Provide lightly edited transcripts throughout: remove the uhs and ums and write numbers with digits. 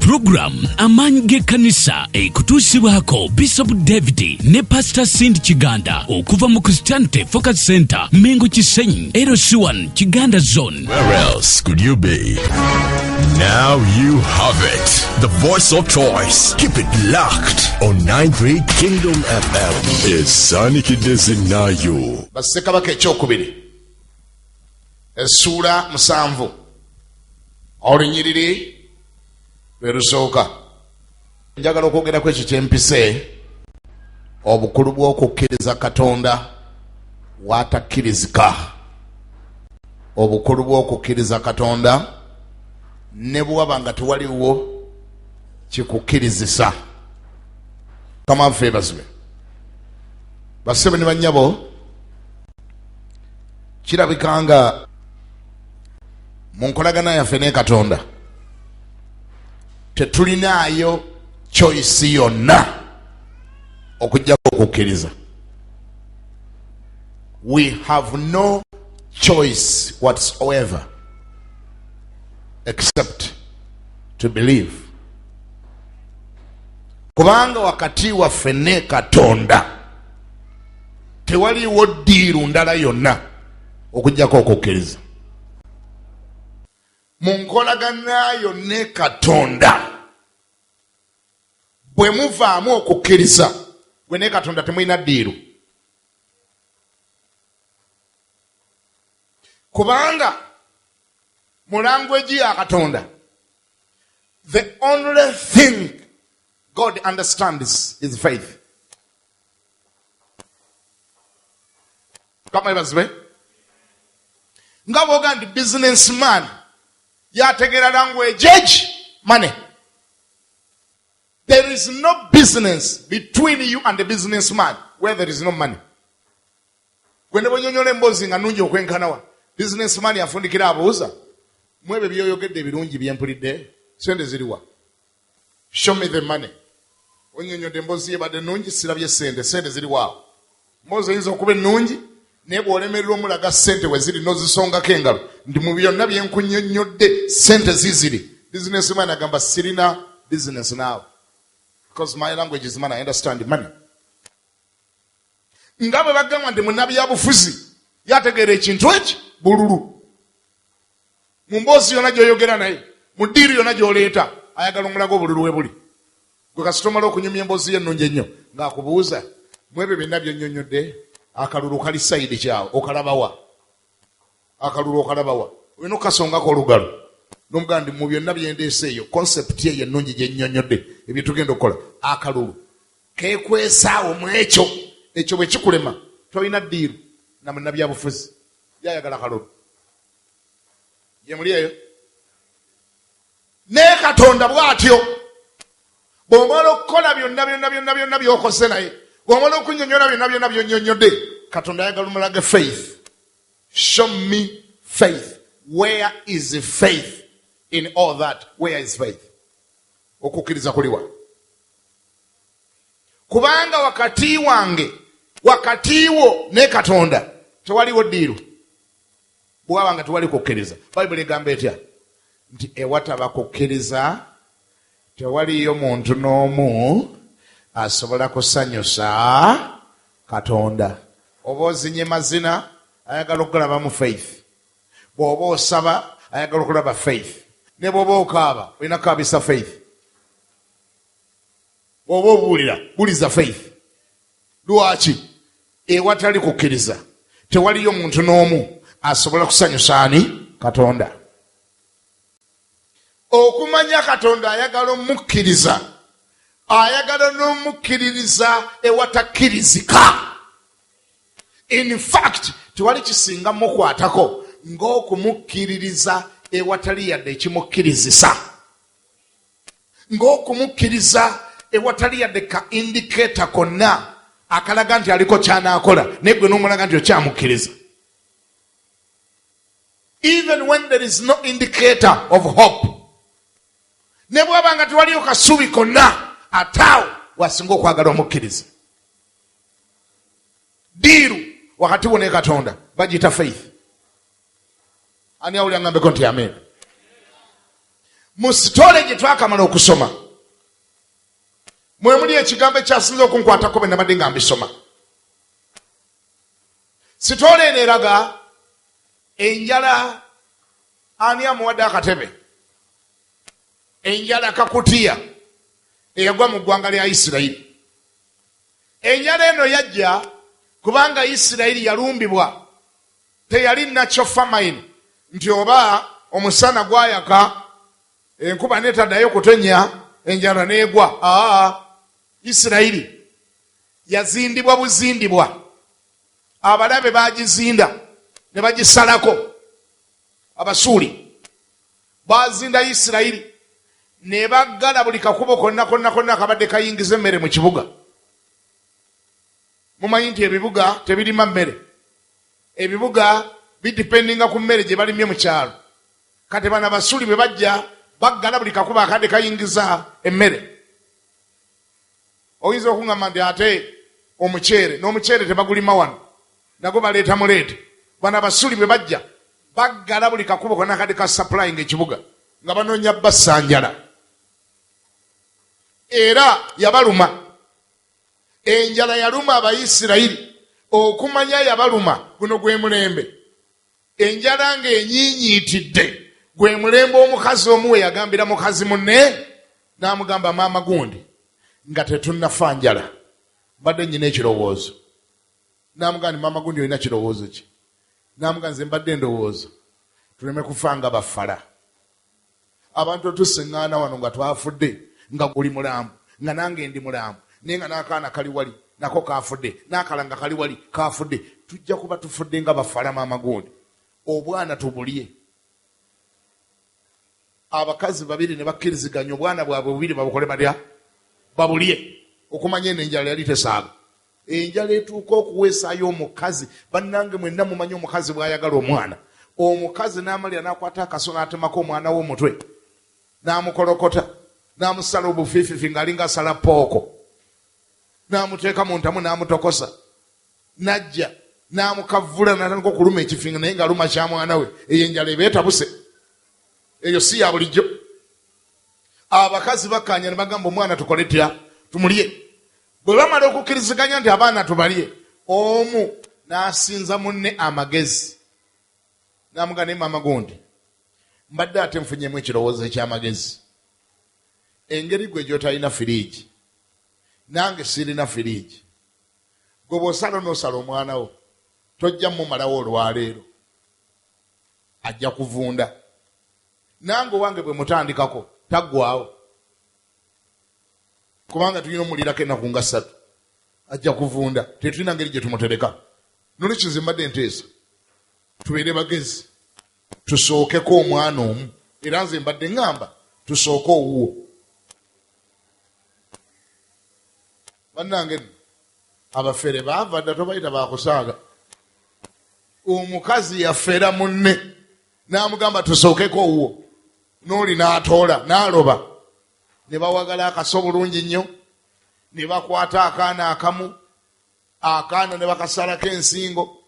program amange kanisa kutusibwako Bishop David ne Pastor Cindy Kiganda okuva mu Christianity Focus Center Mengo Kisenyi LC1 Kiganda Zone. Where else could you be? Now you have it. The voice of choice. Keep it locked on 93 Kingdom FM. Is Sani Kidezinayo. Basekabaka ekyokubiri. Essula musanvu. Olunyiriri lwerusooka. Njagala okwogera ku ekyo kyempise. Obukulu bwokukiriza Katonda Awatakirizika. Obukulu bwokukiriza Katonda ne bwaba nga tewaliwo kikukirizisa. Come on, favors me. Basebe ne bannyabo kirabika nga mu nkolagana yaffe ne Katonda tetulinaayo choice yonna okujjako okukkiriza. We have no choice whatsoever except to believe. Kubanga wakati waffe ne Katonda tewaliwo ddiiru ndala yonna okujjako okukkiriza. Mu nkolagana yo ne Katonda bwe muvaamu okukkiriza gwe ne Katonda temulina ddiiru. Kubanga mu language ya Katonda, the only thing God understands is faith. Kama ibazwe nga boga ndi businessman yategera language money. There is no business between you and the businessman where there is no money. Kwende bonyonyole mbozi nga nungi okwenkanawa businessman yafundikira abuuza mwebe byoyogedde birungi byempulidde sente ziriwa? Show me the money. Onyonyodde mbozi yebadde nungi sirabye sente ziriwa? Mbozi yinza okuba ennungi naye bw'olemererwa omulaga sente we ziri n'ozisongako engalo ndi mu byonna bye nkunnyonnyodde sente ziziri. Businessman agamba sirina business now because my language is money. I understand money. Nga bwe bagamba ndi munnabyabufuzi yategeera ekintu ekyo bululu. Mu mboozi yonna gy'oyogera naye mu ddiiri yonna gy'oleeta ayagala omulaga obululu we buli. Gwe kasita omala okunyumya emboozi ye ennungi ennyo ng'akubuuza mu ebyo byonna by'onnyonnyodde akalulu kali sayidi kyawe okalabawa? Akalulu okalabawa? Olina okukasongako olugalo n'omugamba ndi mu byonna byendeese eyo concept ye ennungi gye nnyonnyodde ebyo tugenda okukola. Akalulu keekwesaawo mu ekyo bwe kikulema tolina ddiiru na munnabyabufuzi yayagala kalulu. Ye muli eyo? Ne Katonda bw'atyo bw'omala okukola byonna by'okose naye bw'omala okunnyonnyola byonna by'onnyonnyodde Katonda ayagala omulage faith. Show me faith. Where is faith in all that? Where is faith? Okukkiriza kuliwa? Kubanga wakati wange wakati wo ne Katonda tewaliwo ddiiru bw'aba nga tewali kukkiriza. Bayibuli egamba etya? Nti ewataba kukkiriza tewaliyo muntu n'omu asobola kusanyusa Katonda. Oba ozinye mazina ayagala okulabamu faith. Bw'oba osaba ayagala okulaba faith. Ne bw'oba okaaba olina kukaabisa faith. Bw'oba obuulira buliza faith. Lwaki? Ewatali kukkiriza tewaliyo muntu n'omu asobola kusanyusa ani? Katonda. Okumanya Katonda ayagala omukkiriza, ayagala n'omukkiririza ewatakirizika. In fact tewali kisinga mukwatako ng'okumukkiririza ewatali yadde ekimukkirizisa, ng'okumukkiriza ewatali yadde ka indicator konna akalaga nti aliko ky'anaakola naye gwe n'omulaga nti okyamukkiriza. Even when there is no indicator of hope, ne bw'aba nga tewaliyo kasubi konna ataawo wasinga okwagala omukkiriza. Diiru wakati wo ne Katonda bagiyita faith. Ani awulira ngambeko nti amen? mu sitole gye twakamala okusoma mwe muli ekigambo ekyasinza okunkwatako bwe nabadde nga mbisoma. Sitole eno eraga enjala ani amuwadde akatebe, enjala kakutiya eyagwa mu ggwanga lya Isirayiri. Enjala eno yajja kubanga Isirayiri yalumbibwa, teyali nakyo famine nti oba omusana gwayaka enkuba netaddayo kutonya enjala negwa. Isirayiri yazindibwa buzindibwa, abalabe bagizinda ne bagisalako. Abasuuli bazinda Isirayiri ne baggala buli kakubo konna kabadde kayingiza emmere mu kibuga. Mumanyi nti ebibuga tebirima mmere, ebibuga bidipendinga ku mmere gye balimye mu kyalo. Kati bana basuuli bwe bajja baggala buli kakubo akadde kayingiza emmere. Oyinza okuŋŋamba nti ate omuceere n'omuceere tebagulima wano, nagwo baleeta muleete. Bana basuuli bwe bajja baggala buli kakubo konna akadde ka supplying ekibuga nga banoonya bassa njala. Era yabaluma, enjala yaluma Abayisirayiri okumanya yabaluma. Guno gwe mulembe, enjala ng'enyiinyiitidde, gwe mulembe omukazi omu we yagambira mukazi munne n'amugamba maama gundi nga tetunnafa njala mbadde nnyina ekirowoozo. N'amugamba nti maama gundi olina kirowoozo ki? N'amugamba nze mbadde ndowooza tuleme kufa nga bafala. Abantu tusiŋŋaana wano nga twafudde nga guli mulambu nga nange ndi mulambu naye nga n'akaana kali wali nako kaafudde, n'akalanga kali wali kaafudde. Tujja kuba tufudde nga bafala maama gundi. Obwana tubulye. Abakazi babiri ne bakkiriziganya obwana bwabwe bubiri babukole badya babulye, okumanya eno enjala yali tesaaga. Enjala etuuka okuweesaayo omukazi. Bannange mwenna mumanyi omukazi bw'ayagala omwana. Omukazi n'amalira n'akwata akaso n'atemako omwana w'omutwe n'amukolokota n'amusala obufiififi ng'alinga asala pooko, n'amuteeka mu ntamu n'amutokosa, n'ajja n'amukavvula n'atandika okuluma ekifinga naye ng'aluma kya mwana we. Eyo enjala eba etabuse, eyo si ya bulijjo. Abakazi bakkaanya ne bagamba omwana tukole tutya? Tumulye. Bwe bamala okukkiriziganya nti abaana tubalye, omu n'asinza munne amagezi n'amugamba naye maama gundi mbadde ate nfunyemu ekirowoozo eky'amagezi. Engeri gwe gy'otalina firiigi nange sirina firiigi. Gwe bw'osala n'osala omwana wo tojja mumalawo olwaleero, ajja kuvunda. Nange owange bwe mutandikako taggwawo kubanga tulina omulirako ennaku nga 3, ajja kuvunda. Tetulina ngeri gye tumutereka. Nolwekyo nze mbadde nteesa tubeere bagezi, tusookeko omwana omu. Era nze mbadde ŋŋamba tusooke owuwo. Bannange abafere baava dda tobayita bakusaaga. Omukazi yafera munne n'amugamba tusookeko owuwo. N'oli n'atoola n'aloba. Ne bawagala akaso bulungi nnyo, ne bakwata akaana akamu, akaana ne bakasalako ensingo,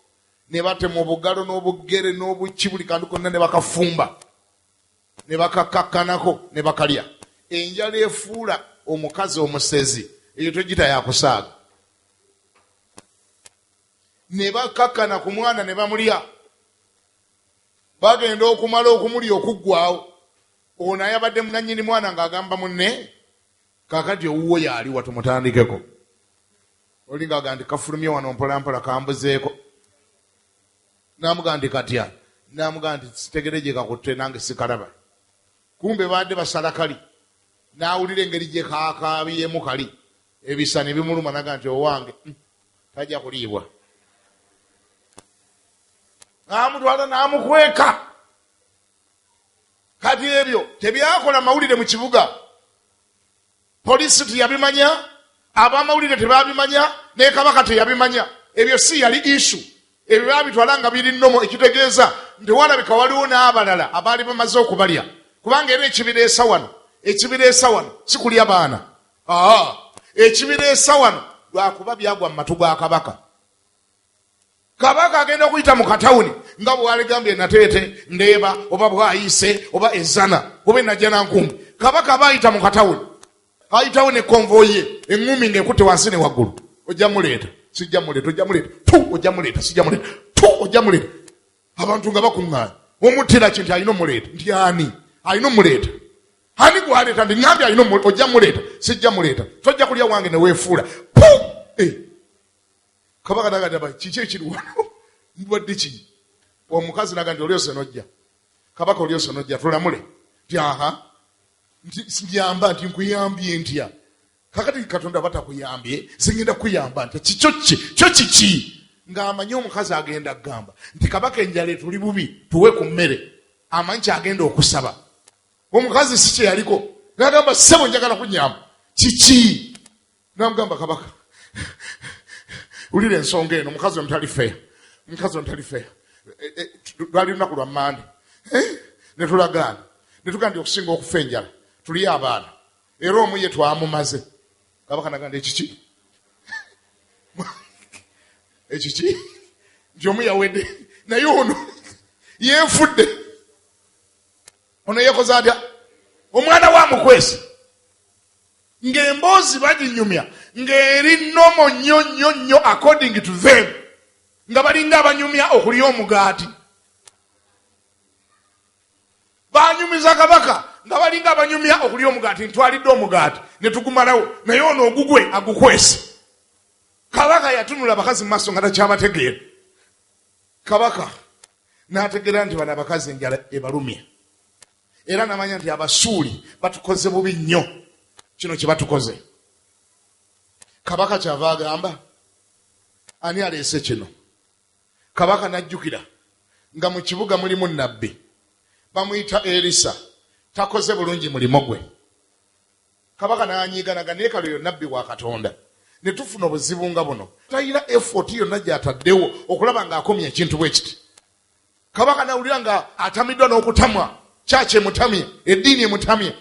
ne batema obugalo n'obugere n'obuki buli kantu konna ne bakafumba, ne bakakakkanako ne bakalya. Enjala efuula omukazi omusezi, eyo togita yakusaaga. Ne bakakkana ku mwana ne bamulya. Bagenda okumala okumulya okuggwawo. Ono ayabadde munannyini mwana ng'agamba munne kaakati owuwo yaliwa tumutandikeko. Oli ng'agamba nti kafulumye wano mpolampola kambuzeeko. N'amugamba nti katya? N'amugamba nti sitegere gye kakutte nange sikalaba. Kumbe baadde basala kali. N'awulira engeri gye kaakabyemu kali. Ebisa ne bimuluma n'agamba nti owange tajja kuliibwa. N'amutwala n'amukweka. Kati ebyo tebyakola mawulire mu kibuga. Poliisi teyabimanya, abamawulire tebabimanya, ne kabaka teyabimanya. Ebyo si yali issue. Ebyo babitwala nga biri nnomo, ekitegeeza nti walabika waliwo n'abalala abaali bamaze okubalya. Kubanga era ekibireesa wano si kulya baana. Ekibireesa wano lwakuba byagwa mu matu ga kabaka. kabaka agenda okuyita mu katawuni nga bwaligambye Nateete Ndeeba oba Bwayise oba Ezana oba Najjanankumbi. Kabaka abayita mu katawuni ayitawo ne konvoyi ye eŋŋumi ng'ekutte wansi ne waggulu. Ojja muleeta sijja muleeta, ojja muleeta tu, ojja muleeta sijja muleeta tu, ojja muleeta. Abantu nga bakuŋŋaanya omuttira kinti alina omuleeta. Nti ani alina omuleeta? Ani gwaleeta? Ndi ŋŋambye alina omuleeta. Ojja muleeta sijja muleeta, tojja kulya wange ne weefuula pu. Kabaka nagamba kiki ekiri wano? Mbadde ki? Omukazi nagamba olyose nojja. Kabaka olyose nojja tulamule. Nti aha. Nti siyamba nti nkuyambye ntya. Kakati Katonda batakuyambye singenda kuyamba nti kyo kiki? Ng'amanyi omukazi agenda kugamba nti kabaka enjala tuli bubi tuwe ku mmere. Amanyi kyagenda okusaba. Omukazi si kye yaliko. N'agamba ssebo njagala kunyamba. Kiki? N'amugamba kabaka ulira ensonga eno omukazi omutali feya. Omukazi omutali feya. Lwali lunaku lwa Mande. Ne tulagaana. Ne tugamba nti okusinga okufa enjala tuli abaana. Era omu ye twamumaze. Kabaka nagamba ekiki? Ekiki? Nti omu yawedde. Naye ono yeefudde. Ono yeekoze atya? Omwana wa mukwesi. Ng'emboozi baginyumya ng'eri nomo nnyo according to them. Nga balinga abanyumya okulya omugaati. Banyumiza kabaka nga balinga abanyumya okulya omugaati. Ntwalidde omugaati ne tugumalawo naye ono ogugwe agukwese. Kabaka yatunula abakazi mu maaso nga takyabategeera. Kabaka n'ategeera nti bano abakazi enjala ebalumya. Era namanya nti Abasuuli batukoze bubi nnyo kino kye batukoze. Kabaka kyava agamba ani aleese kino? Kabaka n'ajjukira nga mu kibuga mulimu nnabbi bamuyita Erisa, takoze bulungi mulimo gwe. Kabaka n'anyiiganaga naye kale nnabbi wa Katonda. Ne tufuna obuzibu nga buno. Talina effort yonna gy'ataddewo okulaba ng'akomya ekintu bwe kiti. Kabaka n'awulira nga atamiddwa n'okutamwa. Kyaki emutamye? Eddiini emutamye.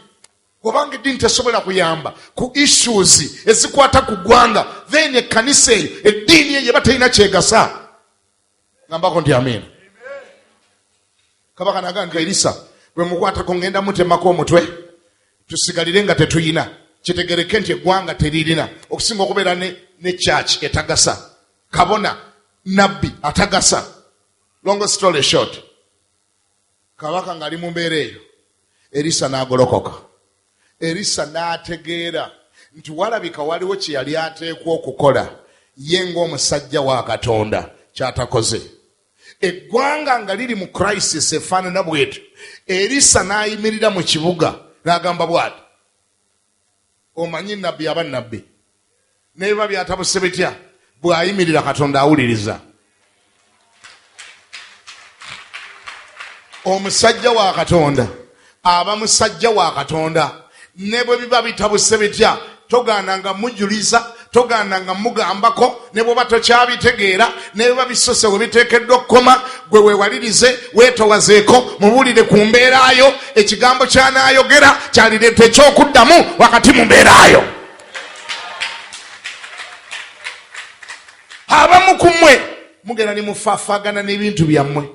Obanga eddiini tesobola kuyamba ku issues ezikwata ku ggwanga, then ekkanisa eyo eddiini eyo eba terina kyegasa. Ngambako nti amiina. Kabaka n'agamba Erisa bwe mukwatako ngenda mutemako omutwe tusigalire nga tetuyina. Kitegereke nti eggwanga teririna okusinga okubeera ne church etagasa, kabona nabbi atagasa. Long story short, kabaka ng'ali mu mbeera eyo, Erisa n'agolokoka. Erisa n'ategeera nti walabika waliwo kye yali ateekwa okukola ye ng'omusajja wa Katonda ky'atakoze. Eggwanga nga liri mu crisis efaanana bw'etyo, Erisa n'ayimirira mu kibuga n'agamba bw'ati, omanyi nabbi aba nabbi naye biba byatabuse bitya bw'ayimirira Katonda awuliriza. Omusajja wa Katonda aba musajja wa Katonda. Ne bwe biba bitabuse bitya togaananga mujuliza, togaananga mugambako, ne bw'oba tokyabitegeera, ne biba bisose we biteekeddwa okukoma, gwe weewalirize weetowazeeko mubuulire ku mbeeraayo. Ekigambo ky'anaayogera kyalireeta ekyokuddamu wakati mu mbeeraayo. Abamu ku mmwe mugenda ne mufaafaagana n'ebintu byammwe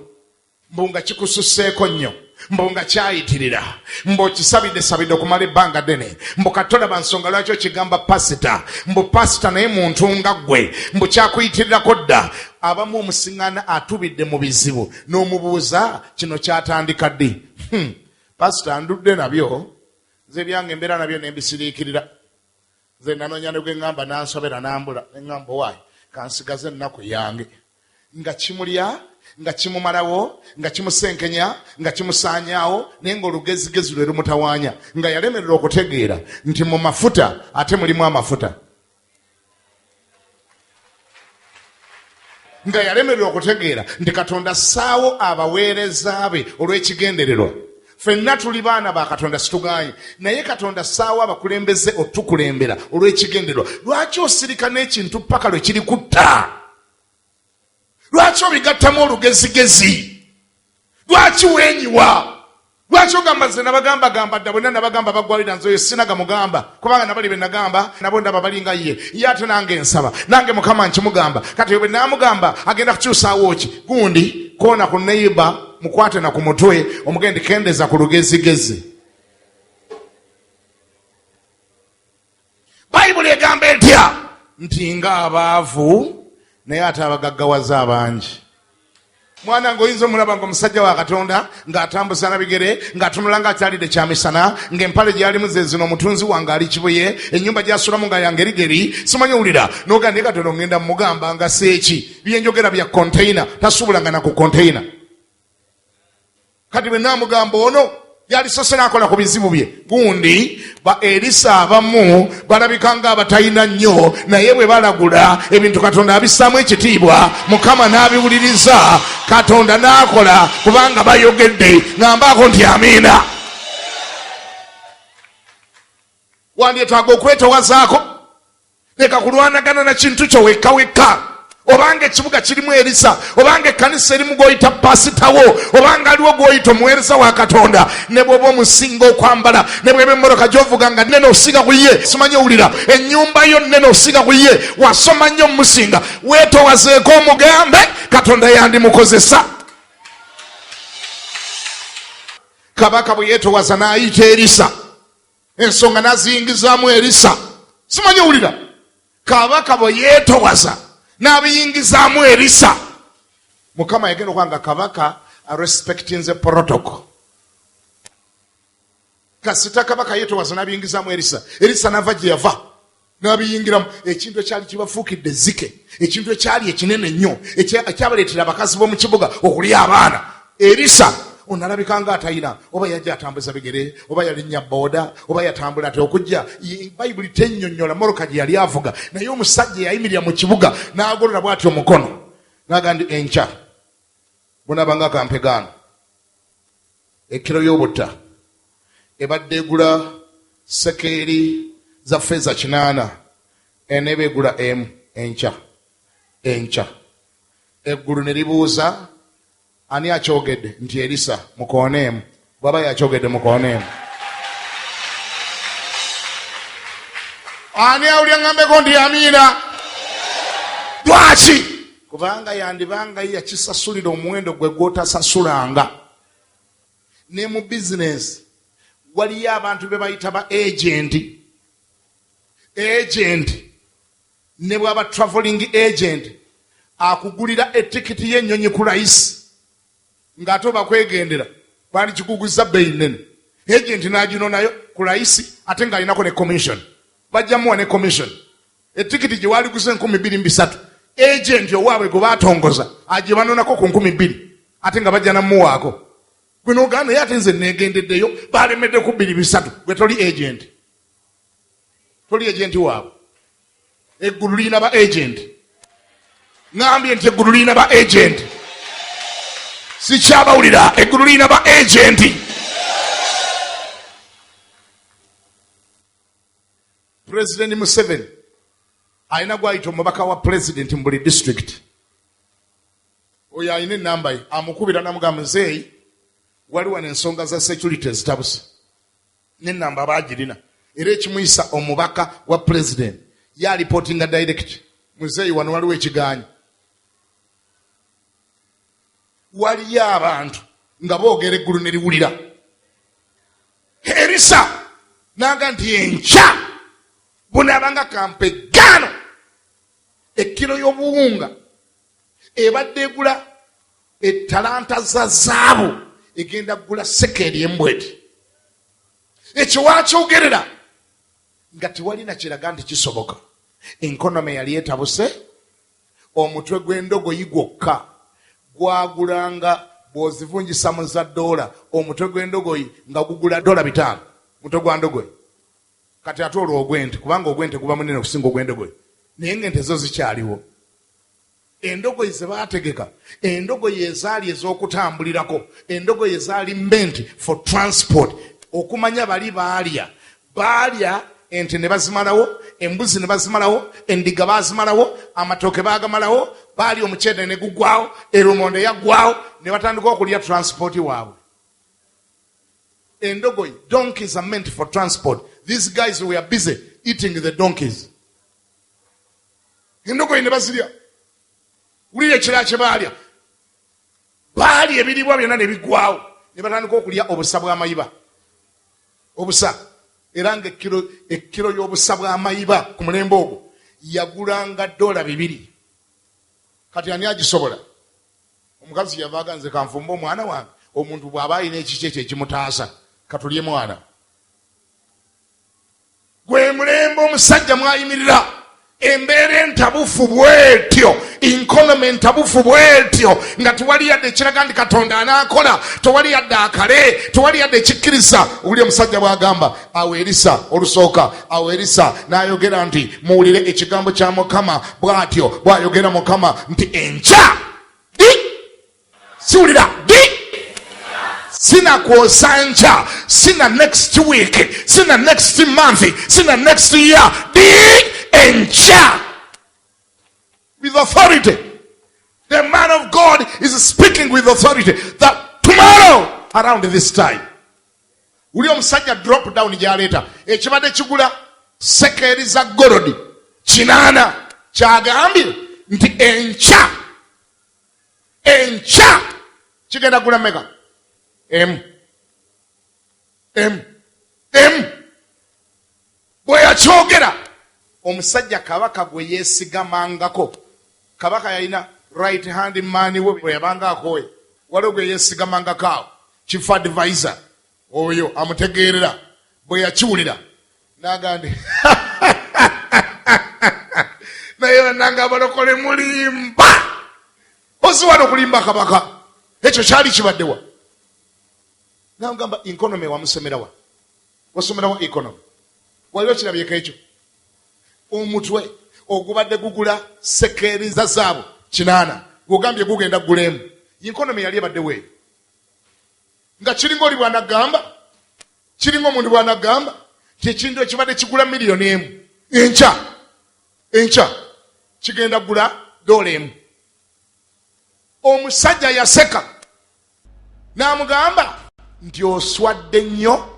mbu nga kikususseeko nnyo, mbu nga kyayitirira, mbu okisabidde okumala ebbanga ddene, mbu Katonda bansonga lwaki okigamba pasita, mbu pasita naye muntu nga ggwe, mbu kyakuyitirirako dda. Abamu omusiŋŋaana atubidde mu bizibu n'omubuuza kino kyatandika ddi? Pasita ndudde nabyo, nze byange embeera nabyo nembisiriikirira. Nze nanoonya ne gwe ŋŋamba n'ansobera n'ambula, ne ŋŋamba owaayi kansigaze ennaku yange. Nga kimulya, nga kimumalawo, nga kimusenkenya, nga kimusaanyaawo, naye ng'olugezigezi lwe lumutawaanya, nga yalemererwa okutegeera nti mu mafuta ate mulimu amafuta. Nga yalemererwa okutegeera nti Katonda assaawo abaweereza be olw'ekigendererwa. Ffenna tuli baana ba Katonda situgaanye, naye Katonda assaawo abakulembeze otukulembera olw'ekigendererwa. Lwaki osirika n'ekintu paka lwe kiri kutta? Lwaki obigattamu olugezigezi? Lwaki weenyiwa? Lwaki ogamba nze nabagamba dda bwenna nabagamba bagwalira nze oyo sinaga mugamba kubanga nabali be nagamba nabo ndaba balinga ye ate nange nsaba nange Mukama nkimugamba kati bwe namugamba agenda kukyusaawo ki gundi koona ku neiba mukwate na ku mutwe omugende kendeza ku lugezigezi. Bayibuli egamba etya nti nga abaavu naye ate abagaggawaza abangi. Mwana ngoyinza omulaba ng'omusajja wa Katonda ng'atambuza na bigere ng'atunula ng'akyalidde kyamisana ng'empale gy'alimu ze zino omutunzi wange ali kibuye ennyumba gy'asulamu nga yangerigeri simanyi owulira n'ogamba naye Katonda ngenda mugamba nga seeki byenjogera bya konteyina tasuubulanga na ku konteyina. Kati bwe naamugamba ono yalisose n'akola ku bizibu bye gundi ba Elisa abamu balabika ng'abatalina nnyo naye bwe balagula ebintu Katonda abissaamu ekitiibwa Mukama n'abiwuliriza Katonda n'akola kubanga bayogedde ng'ambaako nti amiina. Wandyetaaga okwetowazaako leka kulwanagana na kintu kyo wekka obanga ekibuga kirimu Elisa obanga ekkanisa erimu gw'oyita pasitawo obanga aliwo gw'oyita omuweereza wa Katonda ne bw'oba omusinga okwambala ne bw'eba emmoroka gy'ovuga nga nnene osiga ku ye simanyi owulira ennyumba yo nnene osiga ku ye wasoma nnyo mumusinga weetowazeeko omugambe Katonda yandimukozesa. Kabaka bwe yeetowaza n'ayita Elisa ensonga n'aziyingizaamu Elisa simanyi owulira kabaka bwe yeetowaza n'abiyingizaamu Elisa Mukama yagenda okwanga kabaka respectinze protocol. Kasita kabaka yeetowaza n'abiyingizaamu Elisa n'ava gye yava n'abiyingiramu ekintu ekyali kibafuukidde zike ekintu ekyali ekinene nnyo ekyabaleetera abakazi b'omu kibuga okulya abaana. Elisa onalabika nga atayina oba yajja atambuza bigere oba yalinnya booda oba yatambula ate okujja Bayibuli tennyonnyola moroka gye yali avuga naye omusajja yayimirira mu kibuga n'agolola bw'atyo omukono n'agamba ndi enkya bunabanga kampegaano ekiro y'obutta ebadde egula sekeeri za ffeeza 8 eneeba egula emu enkya eggulu ne libuuza ani akyogedde nti Elisa mukooneemu bw'aba yakyogedde mukooneemu. Ani awulya ngambeko nti amiina. Lwaki? Kubanga yandibanga yakisasulira omuwendo gwe gw'otasasulanga. Ne mu bizinesi waliyo abantu be bayita ba agenti ne bw'aba traveling agent akugulira etikiti y'ennyonyi ku layisi ng'ate oba kwegendera bali kikuguza bbeeyi nnene agent n'agino nayo ku layisi ate ng'alinako ne commission bajjamuwa ne commission etikiti gye waliguza 2,300 agent owaabwe gwe baatongoza agibanonako ku 2,000 ate nga bajja namuwaako gwe n'ogamba naye ate nze neegendeddeyo balemedde ku 2,300 gwe toli agent waabwe. Eggulu lirina ba agent ngambye nti eggulu lirina ba agent sikyabawulira eggulu lirina ba agent. President Museveni alina gwayita omubaka wa president mu buli district oyo alina enamba ye amukubira namugamba nzeeyi waliwo n'ensonga za security ezitabuse n'enamba baagirina era ekimuyisa omubaka wa president ya reportinga direct muzeeyi wano waliwo ekigaanyi. Waliyo abantu nga boogera eggulu ne liwulira. Elisa n'aga nti enkya bunaabanga kampegaano ekkiro y'obuwunga ebadde egula ettalanta za zaabu egenda kugula sekeeri embweti. Ekyo wakyogerera nga tewalina kiraga nti kisoboka. Enkonome yali etabuse omutwe gw'endogoyi gwokka gwagulanga bw'ozivunjisa mu za $, omutwe gw'endogoyi nga gugula $5 mutwe gwa ndogoyi. Kati ate olwo ogwente kubanga ogwente guba munene okusinga ogw'endogoyi naye ng'ente zo zikyaliwo. Endogoyi ze baategeka endogoyi ezaali ez'okutambulirako endogoyi ezaali meant for transport okumanya bali baalya ente ne bazimalawo embuzi ne bazimalawo endiga bazimalawo amatooke baagamalawo baali omuceede ne gugwawo erumonde yaggwawo ne batandika okulya transport waabwe. Endogoyi, donkeys are meant for transport. These guys were busy eating the donkeys. Endogoyi ne bazirya. Ulire ekira kye baalya. Baalya ebiribwa byonna ne biggwawo. Ne batandika okulya obusa bw'amayiba. Obusa. Era ng'ekkiro y'obusa bw'amayiba ku mulembe ogwo yagulanga $2. Kati ani agisobola? Omukazi yava aganze kanfumba omwana wange. Omuntu bw'aba alina ekiki ekyo ekimutaasa katulye mwana. Gwe mulembe omusajja mwayimirira. Embeera entabufu bwetyo, economy entabufu bwetyo, nga tewali yadde ekiraga nti Katonda anaakola, tewali yadde akale, tewali yadde ekikkiriza. Uli omusajja bw'agamba awo Erisa olusooka, awo Erisa n'ayogera nti muwulire ekigambo kya Mukama bw'atyo bw'ayogera Mukama nti enkya siwulira sina kwosa nkya, sina next week, sina next month, sina next year, enkya. With authority. The man of God is speaking with authority that tomorrow around this time. Uli omusajja drop down gy'aleeta ekibadde kigula sekeri za golodi 8 kyagambye nti enkya kigenda gula mega bwe yakyogera omusajja kabaka gwe yeesigamangako. Kabaka yalina right hand man we bwe yabanga akooye, waliwo gwe yeesigamangako awo, chief advisor oyo amutegeerera. Bwe yakiwulira n'agamba naye bannanga abalokole mulimba. Osiwala okulimba kabaka, ekyo kyali kibaddewa. N'agamba economy wamusomerawa, wasomerawa economy, waliwo kirabyeko ekyo. Omutwe ogubadde gugula sekeri za zaabu 8 gugambye gugenda gulemu. Economy yali ebaddewo eyo nga kiringa oli bwanagamba, kiringa omuntu bwanagamba ekintu ekibadde kigula $1,000,000 enkya kigenda gula $1. Omusajja yaseka n'amugamba nti oswadde nnyo,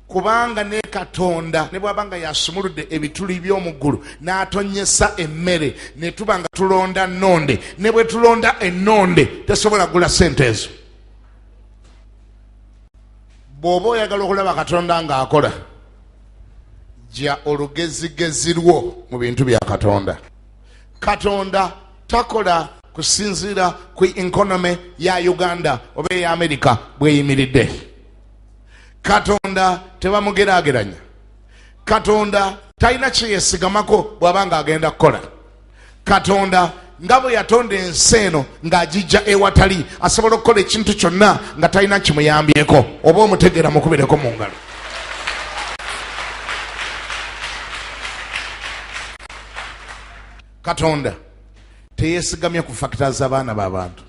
kubanga ne Katonda ne bwabanga yasumuludde ebituli by'omu ggulu n'atonyesa emmere ne tuba nga tulonda nnonde, ne bwe tulonda ennonde tesobola gula sente ezo. Bw'oba oyagala okulaba Katonda ng'akola, jja olugezigezi lwo mu bintu bya Katonda. Katonda takola kusinziira ku economy ya Uganda oba eya America bweyimiridde. Katonda tebamugeraageranya. Katonda talina kyeyesigamako bw'abanga agenda kukola. Katonda nga bwe yatonda ensi eno ng'agijja ewatali, asobola okukola ekintu kyonna nga talina kimuyambyeko. Oba omutegeera mukubireko mu ngalo. Katonda teyeesigamye ku fakita z'abaana b'abantu,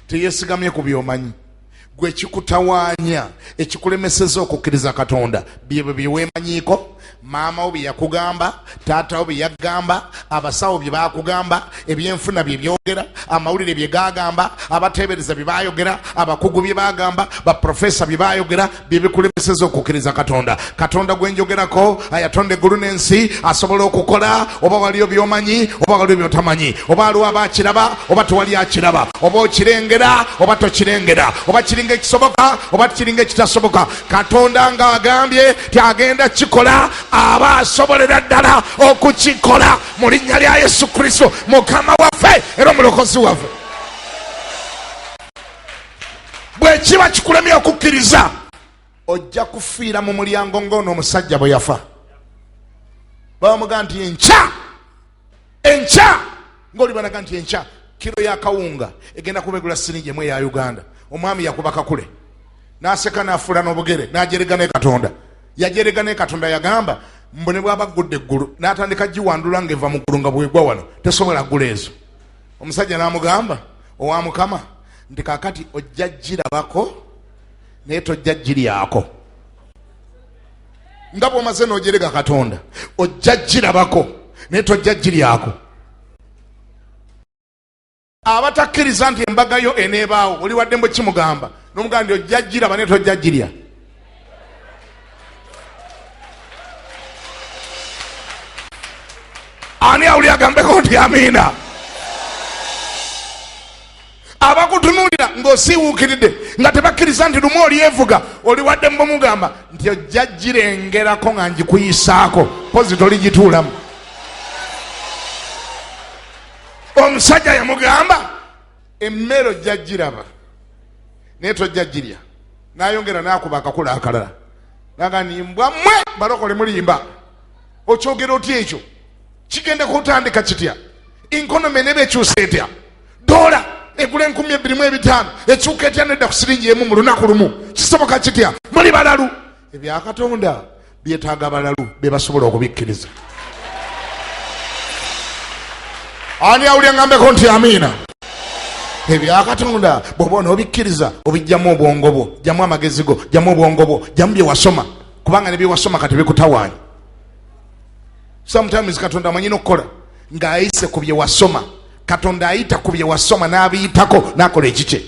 teyeesigamye ku byomanyi. Gwe kikutawaanya ekikulemeseza okukkiriza Katonda bye weemanyiiko, maama wo bye yakugamba, taata wo bye yagamba, abasawo bye baakugamba, ebyenfuna bye byogera, amawulire bye gaagamba, abateebereza bye baayogera, abakugu bye baagamba, baprofesa bye baayogera, bye bikulemeseza okukkiriza Katonda. Katonda gwe njogerako ayatonda eggulu n'ensi asobola okukola, oba waliyo by'omanyi oba waliyo by'otamanyi, oba aliwo abaakiraba oba tewali akiraba, oba okirengera oba tokirengera, oba kiringa ekisoboka oba kiringa ekitasoboka. Katonda ng'agambye tyagenda kikola, aba asobolera ddala okukikola mu linnya lya Yesu Kristo Mukama waffe era omulokozi waffe. Bwe kiba kikulemye okukkiriza, ojja kufiira mu mulyango ng'ono omusajja bwe yafa. Bamuga nti enkya ng'oli banaga nti enkya kiro ya kawunga egenda kubegula siringi emu eya Uganda. Omwami yakuba kakule n'aseka n'afuula n'obugere n'ajerega ne Katonda. Yajerega ne Katonda yagamba mbone bw'aba gudde eggulu n'atandika giwandula ng'eva mu ggulu nga bwegwa wano tesobola ggula ezo. Omusajja n'amugamba owa Mukama nti kaakati ojja girabako naye tojja giryako. Nga bw'omaze n'ojerega Katonda ojja girabako naye tojja giryako. Abatakkiriza nti embaga yo eneebaawo oli wadde mbwe kimugamba n'omugamba nti ojjajjira bane tojjajjirya. Ani awuli agambeko nti amiina? Abakutunuulira ng'osiiwuukiridde nga tebakkiriza nti lumu olyevuga oli wadde mbomugamba nti ojjajjirengerako nga njikuyisaako pozi toligituulamu. Omusajja yamugamba emmere ojjajjiraba naye tojjajjirya. N'ayongera n'akuba akakula akalala naga nimbwa mmwe balokole mulimba. Okyogera otya ekyo? Kigenda kutandika kitya? Inkonomi ne bekyusa etya? Dola egula 2,500 ekyuka etya nedda ku siringi emu mu lunaku lumu? Kisoboka kitya? Muli balalu. Ebya Katonda byetaaga balalu be basobola okubikkiriza. Ani awulya ngambeko nti amiina? Ebya Katonda bw'oba onobikkiriza obijjamu obwongo bwo, jjamu amagezi go, jjamu obwongo bwo, jjamu bye wasoma, kubanga ne bye wasoma kati bikutawaanya. Sometimes Katonda amanyina okukola ng'ayise ku bye wasoma. Katonda ayita ku bye wasoma n'abiyitako n'akola ekikye.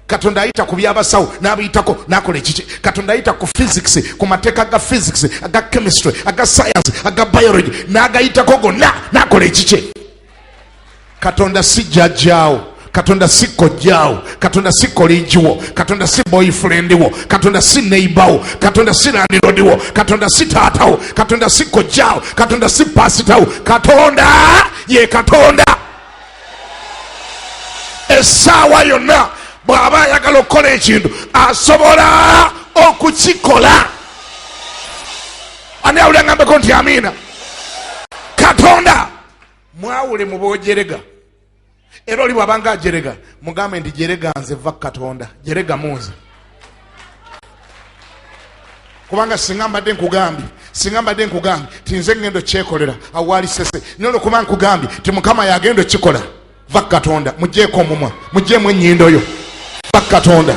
Katonda ayita ku byabasawo n'abiyitako n'akola ekikye. Katonda ayita ku physics, ku mateeka aga physics, aga chemistry, aga science, aga biology n'agayitako gonna n'akola ekikye. Katonda si jjajjaawo, Katonda si kojjaawo, Katonda si koliigiwo, Katonda si boyfriend wo, Katonda si neighbor wo, Katonda si landlord wo, Katonda si taatawo, Katonda si kojjaawo, Katonda si pasitawo. Katonda ye Katonda. Essaawa yonna bw'aba ayagala okukola ekintu asobola okukikola. Ani awulira ngambeko nti amiina? Katonda mwawule mu boojerega. Era oli bw'abanga ajerega mugambe nti jerega nze va Katonda, jerega munze. Kubanga singa mbadde nkugambye tinze ngendo kyekolera awaali sese nolo kuba nkugambye ti Mukama yagenda kikola, va Katonda. Mugjeeko omumwa, mugjeemu ennyindo yo. Va Katonda,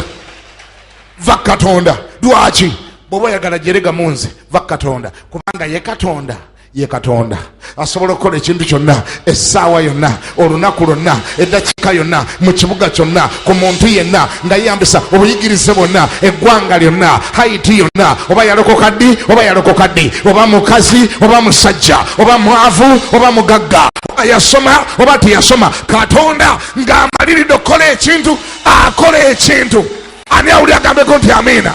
va Katonda. Lwaki? Bw'oba oyagala jerega munze, va Katonda, kubanga ye Katonda. Ye Katonda asobola okukola ekintu kyonna, essaawa yonna, olunaku lwonna, eddakiika yonna, mu kibuga kyonna, ku muntu yenna nga yeyambisa obuyigirize bwonna, eggwanga lyonna, hayiti yonna, oba yalokoka ddi oba yalokoka ddi, oba mukazi oba musajja, oba mwavu oba mugagga, oba yasoma oba teyasoma. Katonda ng'amaliridde okukola ekintu akola ekintu. Ani awuli agambeko nti amiina?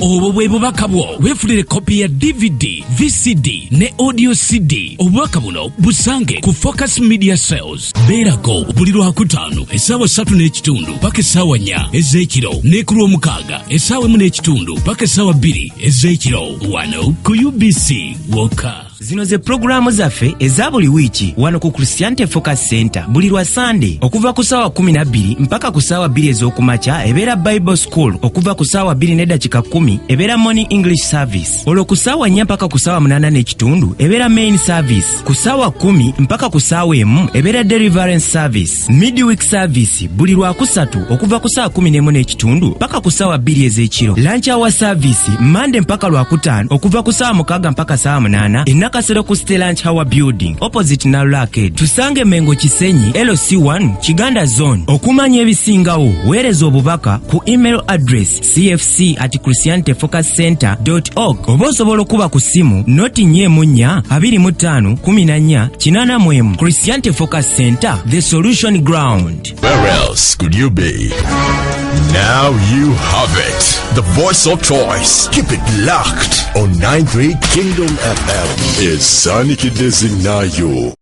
Obwo bwe bubaka bwo. Weefulire kopi ya DVD, VCD ne audio CD. Obubaka buno busange ku Focus Media Sales. Beerako buli Lwakutaano essaawa 3:30 paka essaawa 4 ez'ekiro, ne ku Lwomukaaga essaawa 1:30 paka essaawa 2 ez'ekiro, wano ku UBC Woka. Zino ze programu zaffe eza buli wiiki wano ku Christianity Focus Center buli lwa Sunday okuva ku ssaawa 12 mpaka ku ssaawa 2 ez'okumakya ebeera Bible School, okuva ku ssaawa 2 n'eddakiika 10 ebeera Morning English Service, olwo ku ssaawa 4 mpaka ku ssaawa 8:30 ebeera Main Service, ku ssaawa 10 mpaka ku ssaawa 1 ebeera Deliverance Service. Midweek Service buli Lwakusatu okuva ku ssaawa 11:30 mpaka ku ssaawa 2 ez'ekiro. Lunch Hour Service Monday mpaka Lwakutaano okuva ku ssaawa 6 mpaka ssaawa 8 Kasero ku Lunch Hour Building opposite Nalu Arcade. Tusange Mengo Kisenyi LC1 Kiganda Zone. Okumanya ebisingawo weereza obubaka ku email address cfc@christianityfocuscenter.org oba osobola okuba ku ssimu noti 4 25 14 8 Christianity Focus Center, the solution ground. Where else could you be? Now you have it. The voice of choice. Keep it locked on 93 Kingdom FM. It's Sonic Desinayo.